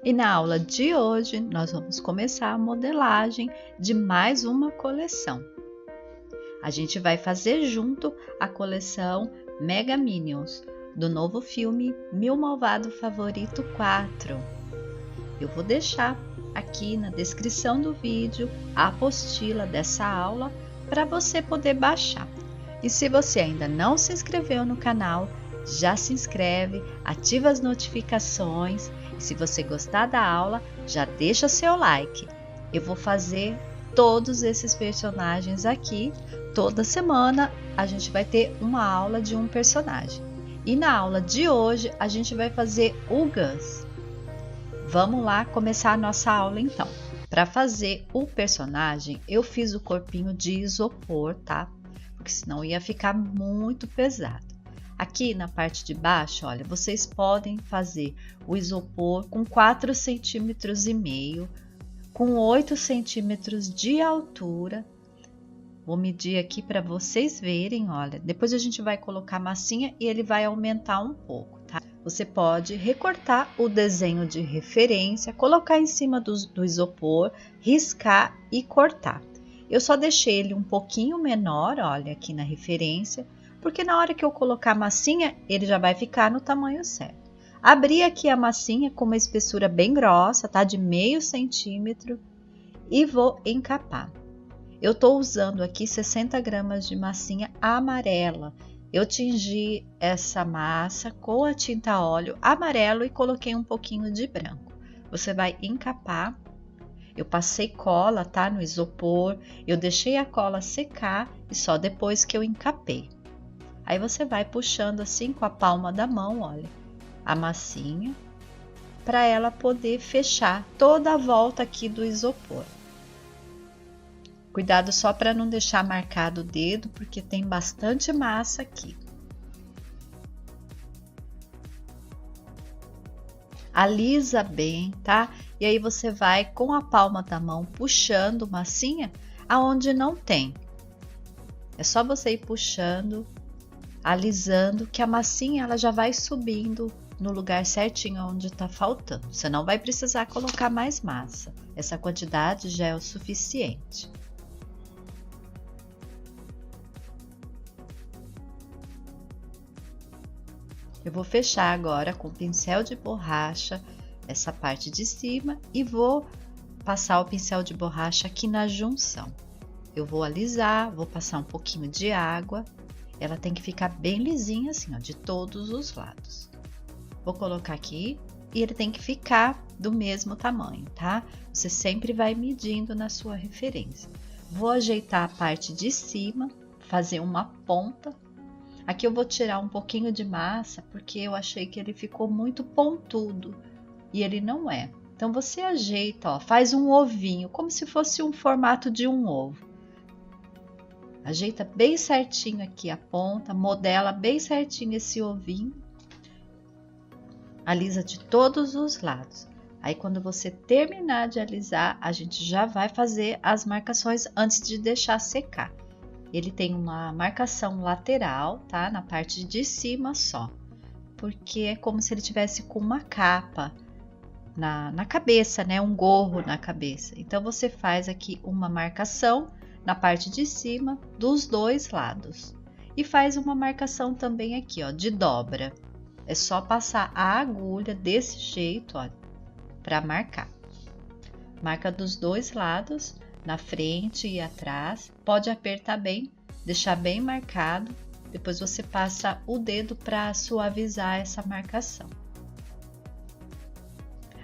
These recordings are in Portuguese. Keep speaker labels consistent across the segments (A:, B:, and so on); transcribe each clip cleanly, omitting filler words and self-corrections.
A: E na aula de hoje nós vamos começar a modelagem de mais uma coleção. A gente vai fazer junto a coleção Mega Minions, do novo filme Meu Malvado Favorito 4. Eu vou deixar aqui na descrição do vídeo a apostila dessa aula para você poder baixar. E se você ainda não se inscreveu no canal, já se inscreve, ativa as notificações e se você gostar da aula, já deixa seu like. Eu vou fazer todos esses personagens aqui. Toda semana a gente vai ter uma aula de um personagem. E na aula de hoje a gente vai fazer o Gus. Vamos lá começar a nossa aula então. Para fazer o personagem, eu fiz o corpinho de isopor, tá? Porque senão ia ficar muito pesado. Aqui na parte de baixo, olha, vocês podem fazer o isopor com 4,5 cm, com 8 centímetros de altura. Vou medir aqui para vocês verem, olha. Depois a gente vai colocar massinha e ele vai aumentar um pouco, tá? Você pode recortar o desenho de referência, colocar em cima do isopor, riscar e cortar. Eu só deixei ele um pouquinho menor, olha, aqui na referência, porque na hora que eu colocar a massinha, ele já vai ficar no tamanho certo. Abri aqui a massinha com uma espessura bem grossa, tá? De meio centímetro e vou encapar. Eu tô usando aqui 60 gramas de massinha amarela. Eu tingi essa massa com a tinta óleo amarelo e coloquei um pouquinho de branco. Você vai encapar. Eu passei cola, tá? No isopor. Eu deixei a cola secar e só depois que eu encapei. Aí você vai puxando assim com a palma da mão, olha, a massinha, para ela poder fechar toda a volta aqui do isopor. Cuidado só para não deixar marcado o dedo, porque tem bastante massa aqui. Alisa bem, tá? E aí você vai com a palma da mão puxando massinha aonde não tem. É só você ir puxando, alisando, que a massinha ela já vai subindo no lugar certinho onde tá faltando. Você não vai precisar colocar mais massa. Essa quantidade já é o suficiente. Eu vou fechar agora com pincel de borracha essa parte de cima e vou passar o pincel de borracha aqui na junção. Eu vou alisar, vou passar um pouquinho de água. Ela tem que ficar bem lisinha assim, ó, de todos os lados. Vou colocar aqui e ele tem que ficar do mesmo tamanho, tá? Você sempre vai medindo na sua referência. Vou ajeitar a parte de cima, fazer uma ponta. Aqui eu vou tirar um pouquinho de massa, porque eu achei que ele ficou muito pontudo e ele não é. Então você ajeita, ó, faz um ovinho, como se fosse um formato de um ovo. Ajeita bem certinho aqui a ponta, modela bem certinho esse ovinho. Alisa de todos os lados. Aí quando você terminar de alisar, a gente já vai fazer as marcações antes de deixar secar. Ele tem uma marcação lateral, tá? Na parte de cima só, porque é como se ele tivesse com uma capa na cabeça, né? Um gorro na cabeça. Então você faz aqui uma marcação na parte de cima dos dois lados e faz uma marcação também aqui, ó, de dobra. É só passar a agulha desse jeito, ó, para marcar. Marca dos dois lados, na frente e atrás. Pode apertar bem, deixar bem marcado. Depois você passa o dedo para suavizar essa marcação.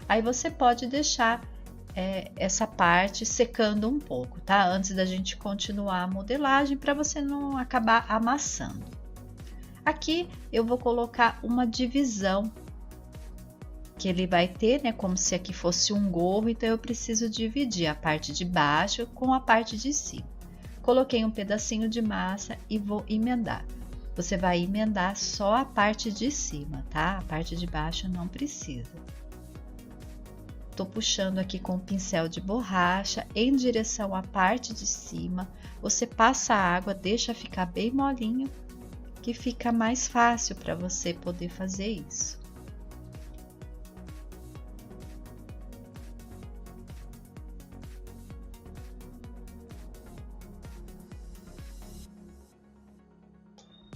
A: Aí você pode deixar essa parte secando um pouco, tá? Antes da gente continuar a modelagem, para você não acabar amassando. Aqui eu vou colocar uma divisão que ele vai ter, né? Como se aqui fosse um gorro, então eu preciso dividir a parte de baixo com a parte de cima. Coloquei um pedacinho de massa e vou emendar. Você vai emendar só a parte de cima, tá? A parte de baixo não precisa. Tô puxando aqui com o pincel de borracha em direção à parte de cima. Você passa a água, deixa ficar bem molinho, que fica mais fácil para você poder fazer isso.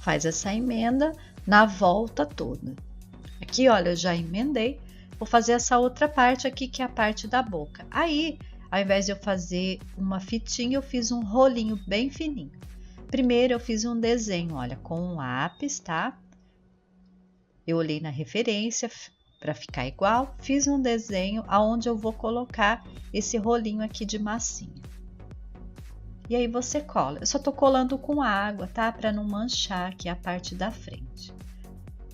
A: faz essa emenda na volta toda. Aqui, olha, eu já emendei. Vou fazer essa outra parte aqui, que é a parte da boca. Aí, ao invés de eu fazer uma fitinha, eu fiz um rolinho bem fininho. Primeiro, eu fiz um desenho, olha, com um lápis, tá? Eu olhei na referência para ficar igual, fiz um desenho aonde eu vou colocar esse rolinho aqui de massinha. E aí você cola. Eu só tô colando com água, tá? Para não manchar aqui a parte da frente.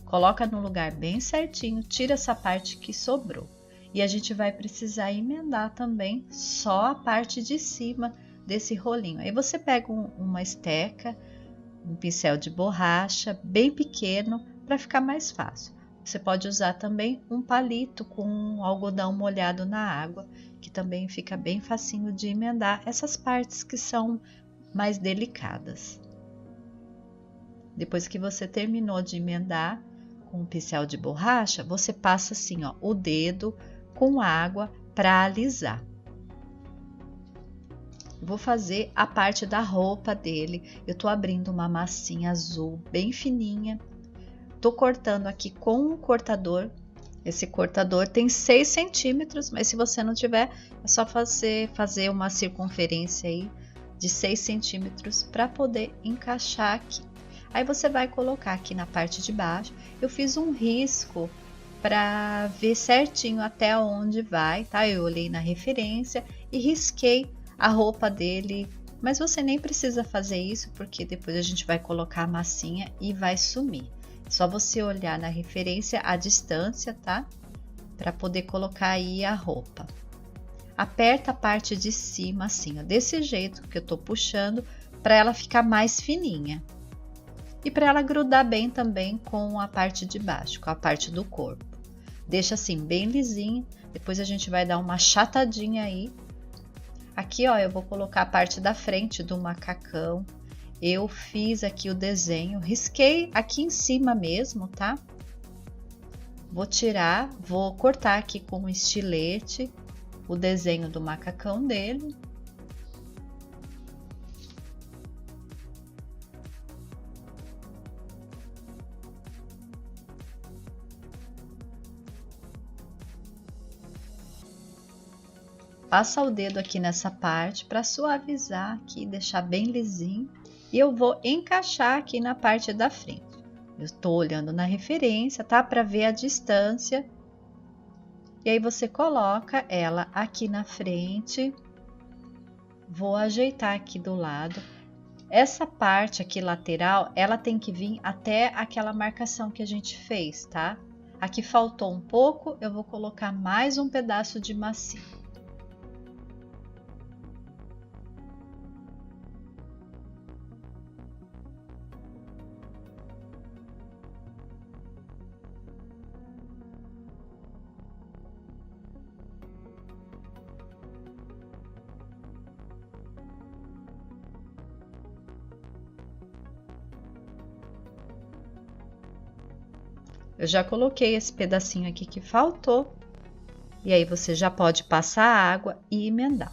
A: Coloca no lugar bem certinho, tira essa parte que sobrou. E a gente vai precisar emendar também só a parte de cima desse rolinho. Aí você pega uma esteca, um pincel de borracha bem pequeno para ficar mais fácil. Você pode usar também um palito com algodão molhado na água, que também fica bem facinho de emendar essas partes que são mais delicadas. Depois que você terminou de emendar com um pincel de borracha, você passa assim, ó, o dedo com água para alisar. Vou fazer a parte da roupa dele. Eu tô abrindo uma massinha azul bem fininha. Tô cortando aqui com um cortador. Esse cortador tem 6 centímetros, mas se você não tiver, é só fazer uma circunferência aí de 6 centímetros para poder encaixar aqui. Aí você vai colocar aqui na parte de baixo. Eu fiz um risco para ver certinho até onde vai, tá? Eu olhei na referência e risquei a roupa dele, mas você nem precisa fazer isso porque depois a gente vai colocar a massinha e vai sumir. Só você olhar na referência a distância, tá? Para poder colocar aí a roupa. Aperta a parte de cima assim, ó, desse jeito que eu tô puxando, para ela ficar mais fininha. E para ela grudar bem também com a parte de baixo, com a parte do corpo. Deixa assim bem lisinho, depois a gente vai dar uma achatadinha aí. Aqui, ó, eu vou colocar a parte da frente do macacão. Eu fiz aqui o desenho, risquei aqui em cima mesmo, tá? Vou tirar, vou cortar aqui com um estilete o desenho do macacão dele. Passa o dedo aqui nessa parte para suavizar aqui, deixar bem lisinho. E eu vou encaixar aqui na parte da frente. Eu estou olhando na referência, tá? Para ver a distância. E aí você coloca ela aqui na frente. Vou ajeitar aqui do lado. Essa parte aqui lateral, ela tem que vir até aquela marcação que a gente fez, tá? Aqui faltou um pouco, eu vou colocar mais um pedaço de massinha. Eu já coloquei esse pedacinho aqui que faltou. E aí você já pode passar a água e emendar.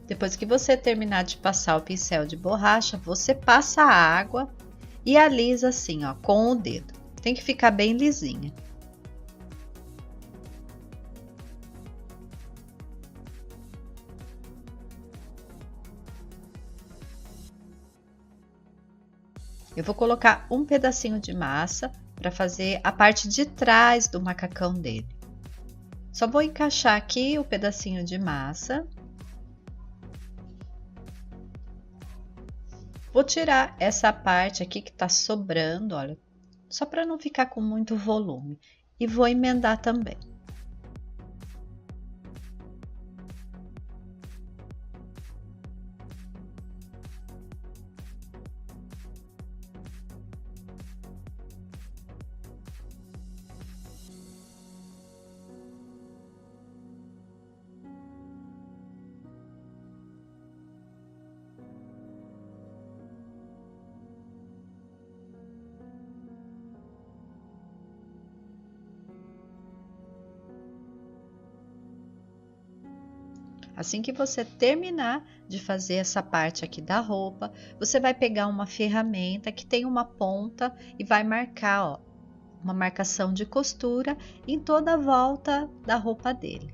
A: Depois que você terminar de passar o pincel de borracha, você passa a água e alisa assim, ó, com o dedo. Tem que ficar bem lisinha. Eu vou colocar um pedacinho de massa para fazer a parte de trás do macacão dele. Só vou encaixar aqui o pedacinho de massa. Vou tirar essa parte aqui que tá sobrando, olha, só para não ficar com muito volume. e vou emendar também. Assim que você terminar de fazer essa parte aqui da roupa, você vai pegar uma ferramenta que tem uma ponta e vai marcar, ó, uma marcação de costura em toda a volta da roupa dele.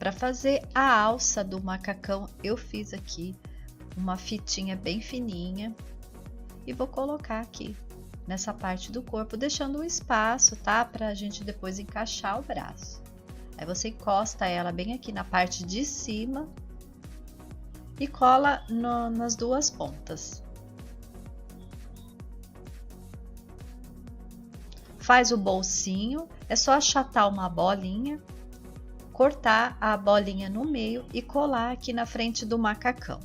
A: Para fazer a alça do macacão, eu fiz aqui uma fitinha bem fininha e vou colocar aqui nessa parte do corpo, deixando um espaço, tá? Para a gente depois encaixar o braço. Aí você encosta ela bem aqui na parte de cima e cola nas duas pontas. Faz o bolsinho, é só achatar uma bolinha, cortar a bolinha no meio e colar aqui na frente do macacão.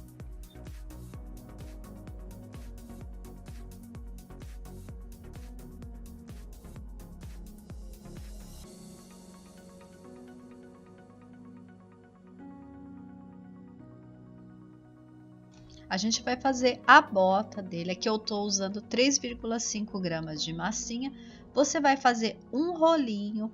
A: A gente vai fazer a bota dele. Aqui eu tô usando 3,5 gramas de massinha. Você vai fazer um rolinho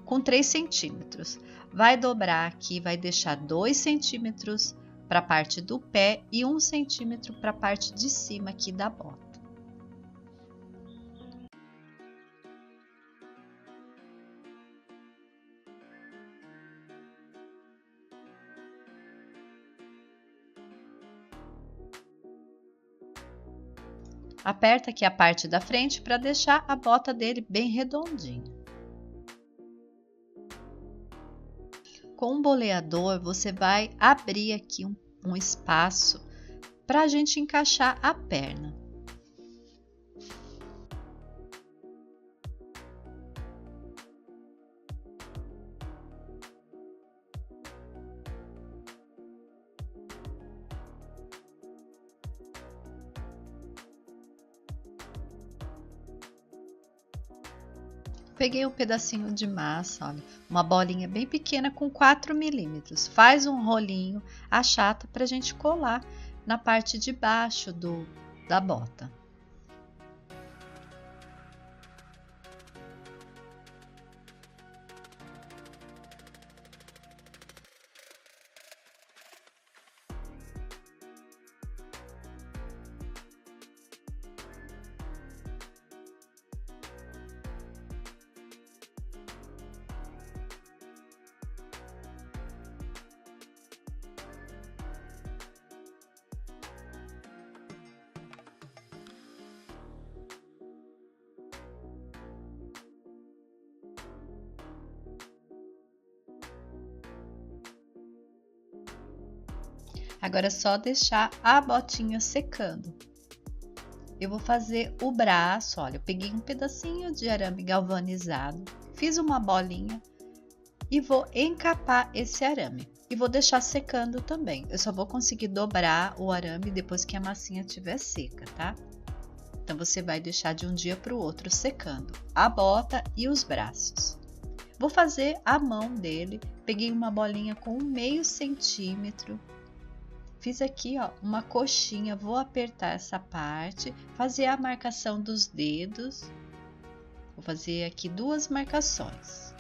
A: com 3 centímetros. Vai dobrar aqui, vai deixar 2 centímetros para a parte do pé e 1 centímetro para a parte de cima aqui da bota. Aperta aqui a parte da frente para deixar a bota dele bem redondinha. Com o boleador, você vai abrir aqui um espaço para a gente encaixar a perna. Peguei um pedacinho de massa, olha, uma bolinha bem pequena com 4 milímetros. Faz um rolinho, achata para a gente colar na parte de baixo da bota. Agora é só deixar a botinha secando. Eu vou fazer o braço, olha, eu peguei um pedacinho de arame galvanizado, fiz uma bolinha e vou encapar esse arame. E vou deixar secando também. Eu só vou conseguir dobrar o arame depois que a massinha estiver seca, tá? Então você vai deixar de um dia para o outro secando a bota e os braços. Vou fazer a mão dele, peguei uma bolinha com 0,5 centímetro. Fiz aqui, ó, uma coxinha, vou apertar essa parte, fazer a marcação dos dedos, Vou fazer aqui 2 marcações.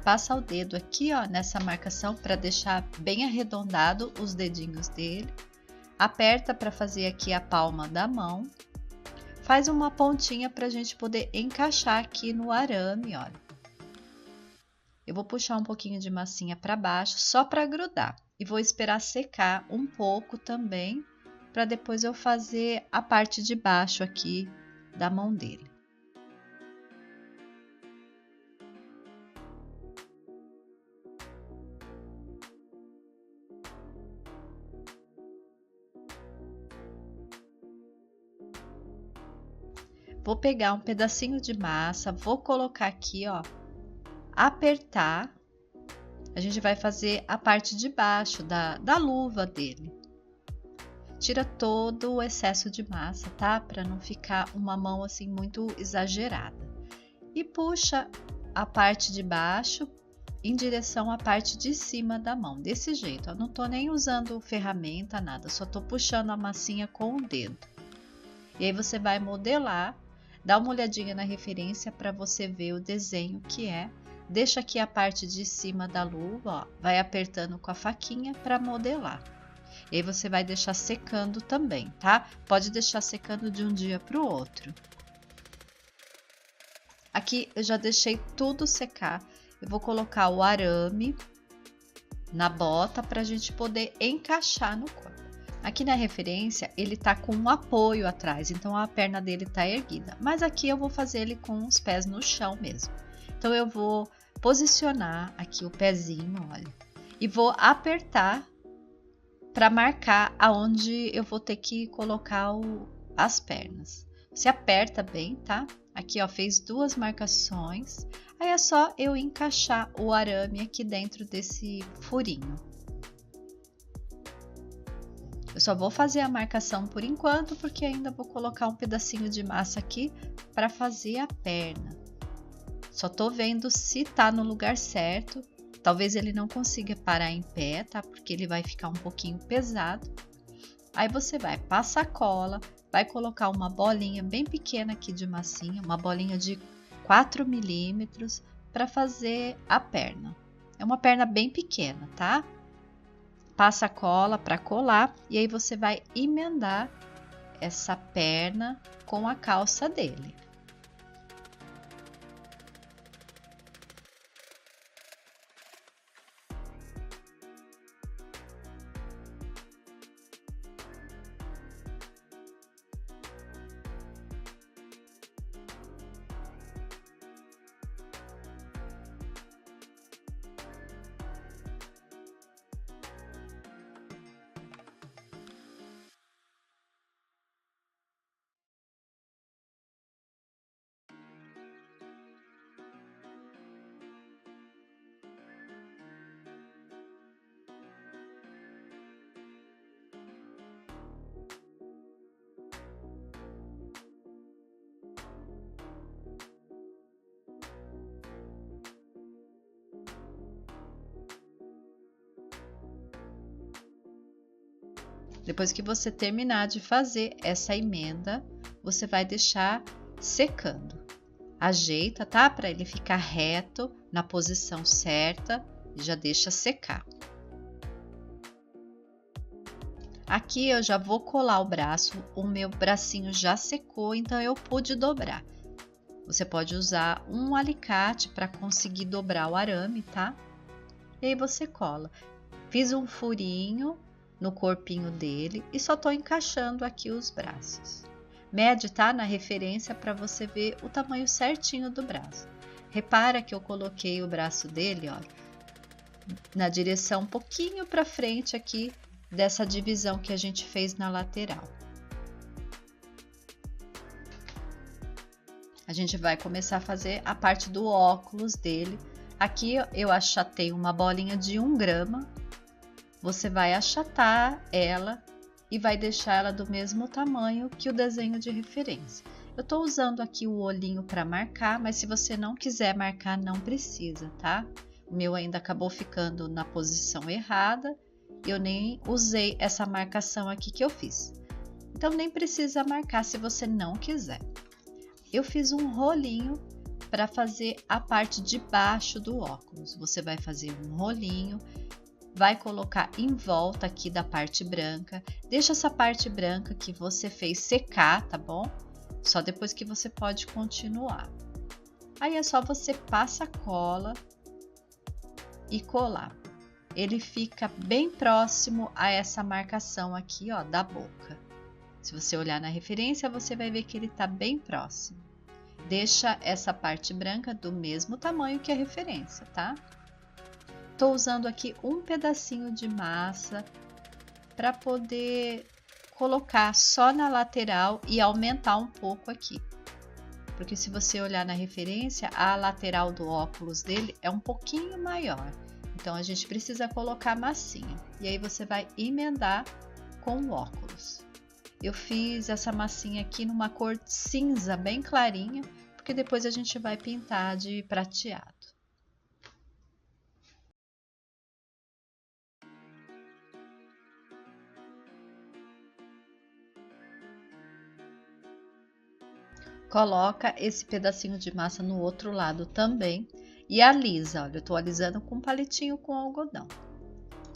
A: Passa o dedo aqui, ó, nessa marcação para deixar bem arredondado os dedinhos dele. Aperta para fazer aqui a palma da mão. Faz uma pontinha para a gente poder encaixar aqui no arame, olha. Eu vou puxar um pouquinho de massinha para baixo, só para grudar. E vou esperar secar um pouco também, para depois eu fazer a parte de baixo aqui da mão dele. Vou pegar um pedacinho de massa, vou colocar aqui, ó, apertar. A gente vai fazer a parte de baixo da luva dele. Tira todo o excesso de massa, tá? Para não ficar uma mão assim muito exagerada. E puxa a parte de baixo em direção à parte de cima da mão, desse jeito. Eu não tô nem usando ferramenta, nada, só tô puxando a massinha com o dedo. E aí você vai modelar. Dá uma olhadinha na referência para você ver o desenho que é. Deixa aqui a parte de cima da luva, ó, vai apertando com a faquinha para modelar. E aí você vai deixar secando também, tá? Pode deixar secando de um dia para o outro. Aqui eu já deixei tudo secar. Eu vou colocar o arame na bota para a gente poder encaixar no corpo. Aqui na referência, ele tá com um apoio atrás, então a perna dele tá erguida. Mas aqui eu vou fazer ele com os pés no chão mesmo. Então eu vou posicionar aqui o pezinho, olha, e vou apertar para marcar aonde eu vou ter que colocar as pernas. Você aperta bem, tá? Aqui, ó, fez 2 marcações. Aí é só eu encaixar o arame aqui dentro desse furinho. Eu só vou fazer a marcação por enquanto, porque ainda vou colocar um pedacinho de massa aqui para fazer a perna. Só tô vendo se tá no lugar certo. Talvez ele não consiga parar em pé, tá? Porque ele vai ficar um pouquinho pesado. Aí você vai passar cola, vai colocar uma bolinha bem pequena aqui de massinha, uma bolinha de 4 milímetros para fazer a perna. É uma perna bem pequena, tá? Passa a cola para colar e aí você vai emendar essa perna com a calça dele. Depois que você terminar de fazer essa emenda, você vai deixar secando. Ajeita, tá? Para ele ficar reto na posição certa e já deixa secar. Aqui eu já vou colar o braço, o meu bracinho já secou, então eu pude dobrar. Você pode usar um alicate para conseguir dobrar o arame, tá? E aí você cola. Fiz um furinho no corpinho dele e só tô encaixando aqui os braços. Mede, tá? Na referência para você ver o tamanho certinho do braço. Repara que eu coloquei o braço dele, ó, na direção um pouquinho para frente aqui dessa divisão que a gente fez na lateral. A gente vai começar a fazer a parte do óculos dele. Aqui eu achatei uma bolinha de 1 grama. Você vai achatar ela e vai deixar ela do mesmo tamanho que o desenho de referência. Eu tô usando aqui o olhinho para marcar, mas se você não quiser marcar, não precisa, tá? O meu ainda acabou ficando na posição errada, eu nem usei essa marcação aqui que eu fiz. Então nem precisa marcar se você não quiser. Eu fiz um rolinho para fazer a parte de baixo do óculos. Você vai fazer um rolinho, vai colocar em volta aqui da parte branca. Deixa essa parte branca que você fez secar, tá bom? Só depois que você pode continuar. Aí é só você passar cola e colar. Ele fica bem próximo a essa marcação aqui, ó, da boca. Se você olhar na referência, você vai ver que ele tá bem próximo. Deixa essa parte branca do mesmo tamanho que a referência, tá? Tô usando aqui um pedacinho de massa para poder colocar só na lateral e aumentar um pouco aqui. Porque se você olhar na referência, a lateral do óculos dele é um pouquinho maior. Então a gente precisa colocar massinha. E aí você vai emendar com o óculos. Eu fiz essa massinha aqui numa cor cinza bem clarinha, porque depois a gente vai pintar de prateado. Coloca esse pedacinho de massa no outro lado também e alisa. Olha, eu tô alisando com um palitinho com algodão.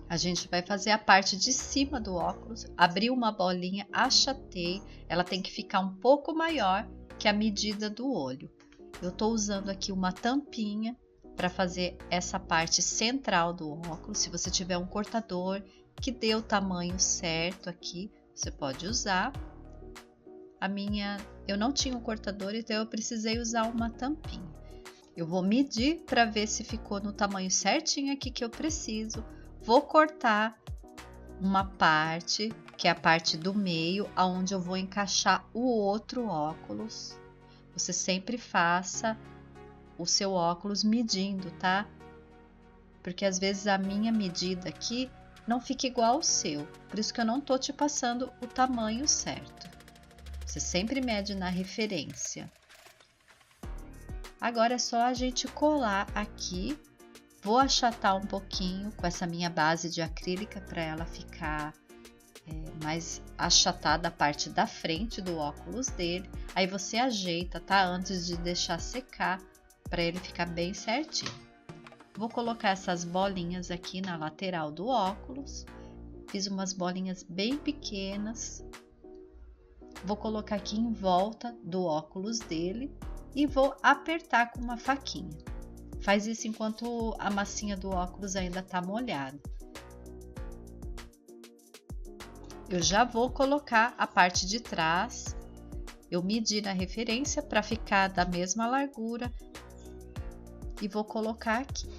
A: A gente vai fazer a parte de cima do óculos, abrir uma bolinha, achatei, ela tem que ficar um pouco maior que a medida do olho. Eu tô usando aqui uma tampinha para fazer essa parte central do óculos. Se você tiver um cortador que dê o tamanho certo aqui, você pode usar. A minha, eu não tinha um cortador, então eu precisei usar uma tampinha. Eu vou medir para ver se ficou no tamanho certinho aqui que eu preciso. Vou cortar uma parte, que é a parte do meio, aonde eu vou encaixar o outro óculos. Você sempre faça o seu óculos medindo, tá? Porque às vezes a minha medida aqui não fica igual ao seu. Por isso que eu não tô te passando o tamanho certo. Você sempre mede na referência. Agora é só a gente colar aqui. Vou achatar um pouquinho com essa minha base de acrílica para ela ficar mais achatada a parte da frente do óculos dele. Aí você ajeita, tá? Antes de deixar secar, para ele ficar bem certinho. Vou colocar essas bolinhas aqui na lateral do óculos. Fiz umas bolinhas bem pequenas. Vou colocar aqui em volta do óculos dele e vou apertar com uma faquinha. Faz isso enquanto a massinha do óculos ainda tá molhada. Eu já vou colocar a parte de trás. Eu medi na referência para ficar da mesma largura e vou colocar aqui.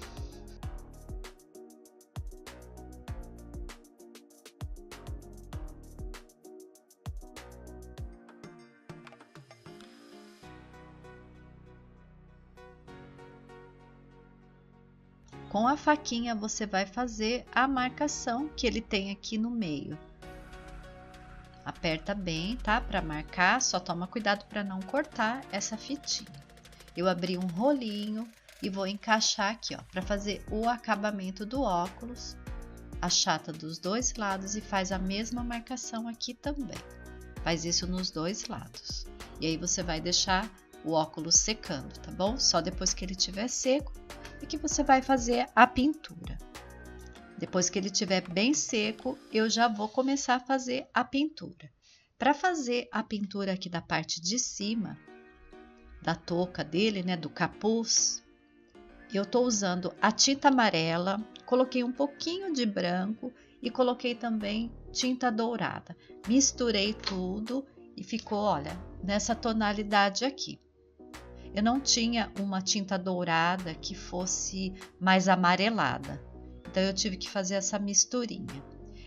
A: Com a faquinha você vai fazer a marcação que ele tem aqui no meio. Aperta bem, tá? Para marcar, só toma cuidado para não cortar essa fitinha. Eu abri um rolinho e vou encaixar aqui, ó, para fazer o acabamento do óculos. Achata dos dois lados e faz a mesma marcação aqui também. Faz isso nos dois lados. E aí você vai deixar o óculos secando, tá bom? Só depois que ele estiver seco é que você vai fazer a pintura. Depois que ele estiver bem seco, eu já vou começar a fazer a pintura. Para fazer a pintura aqui da parte de cima, da touca dele, né, do capuz, eu tô usando a tinta amarela, coloquei um pouquinho de branco e coloquei também tinta dourada. Misturei tudo e ficou, olha, nessa tonalidade aqui. Eu não tinha uma tinta dourada que fosse mais amarelada, então eu tive que fazer essa misturinha.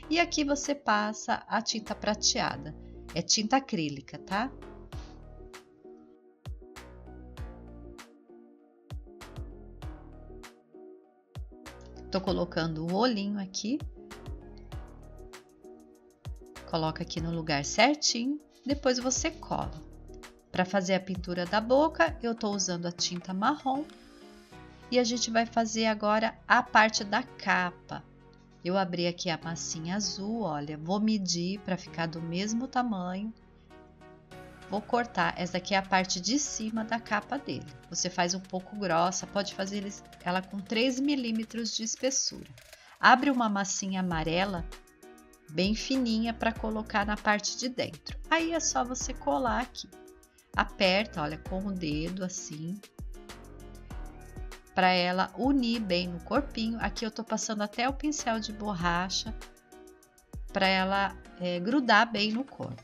A: E aqui você passa a tinta prateada, é tinta acrílica, tá? Tô colocando o olhinho aqui, coloca aqui no lugar certinho, depois você cola. Para fazer a pintura da boca, eu estou usando a tinta marrom. E a gente vai fazer agora a parte da capa. Eu abri aqui a massinha azul, olha, vou medir para ficar do mesmo tamanho. Vou cortar, essa aqui é a parte de cima da capa dele. Você faz um pouco grossa, pode fazer ela com 3 milímetros de espessura. Abre uma massinha amarela, bem fininha, para colocar na parte de dentro. Aí é só você colar aqui. Aperta, olha, com o dedo assim, para ela unir bem no corpinho. Aqui eu tô passando até o pincel de borracha para ela grudar bem no corpo.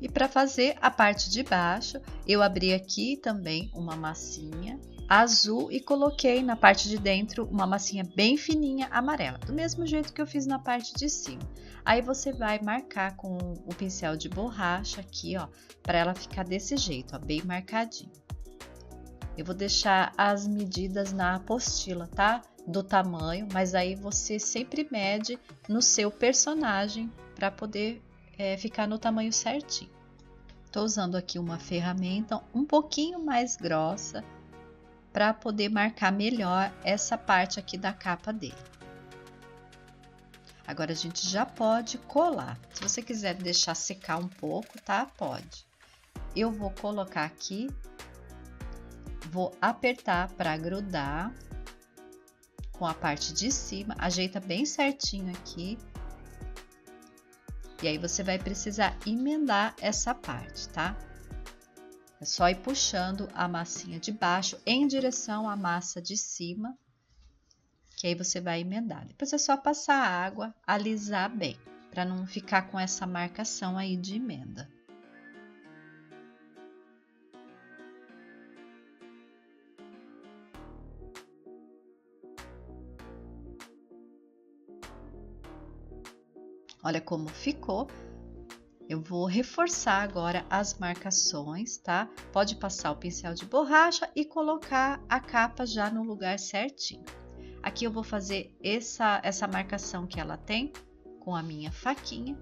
A: E para fazer a parte de baixo, eu abri aqui também uma massinha azul e coloquei na parte de dentro uma massinha bem fininha amarela, do mesmo jeito que eu fiz na parte de cima. Aí você vai marcar com o pincel de borracha aqui, ó, para ela ficar desse jeito, ó, bem marcadinho. Eu vou deixar as medidas na apostila, tá? Do tamanho, mas aí você sempre mede no seu personagem para poder ficar no tamanho certinho. Estou usando aqui uma ferramenta um pouquinho mais grossa para poder marcar melhor essa parte aqui da capa dele. Agora a gente já pode colar. Se você quiser deixar secar um pouco, tá? Pode. Eu vou colocar aqui, vou apertar para grudar com a parte de cima, ajeita bem certinho aqui. E aí você vai precisar emendar essa parte, tá? É só ir puxando a massinha de baixo em direção à massa de cima, que aí você vai emendar. Depois é só passar água, alisar bem, para não ficar com essa marcação aí de emenda. Olha como ficou. Eu vou reforçar agora as marcações, tá? Pode passar o pincel de borracha e colocar a capa já no lugar certinho. Aqui eu vou fazer essa marcação que ela tem com a minha faquinha.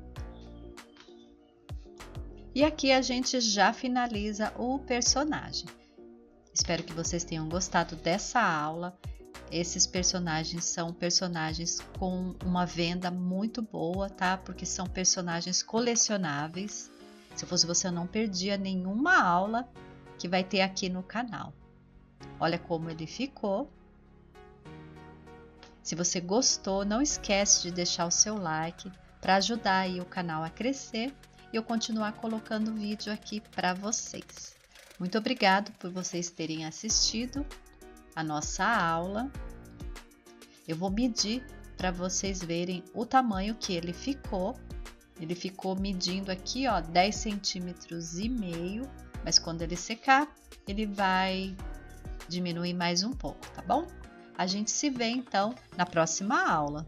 A: E aqui a gente já finaliza o personagem. Espero que vocês tenham gostado dessa aula. Esses personagens são personagens com uma venda muito boa, tá? Porque são personagens colecionáveis. Se eu fosse você, eu não perdia nenhuma aula que vai ter aqui no canal. Olha como ele ficou. Se você gostou, não esquece de deixar o seu like para ajudar aí o canal a crescer e eu continuar colocando vídeo aqui para vocês. Muito obrigado por vocês terem assistido a nossa aula. Eu vou medir para vocês verem o tamanho que ele ficou. Ele ficou medindo aqui, ó, 10 centímetros e meio, mas quando ele secar, ele vai diminuir mais um pouco, tá bom? A gente se vê então na próxima aula.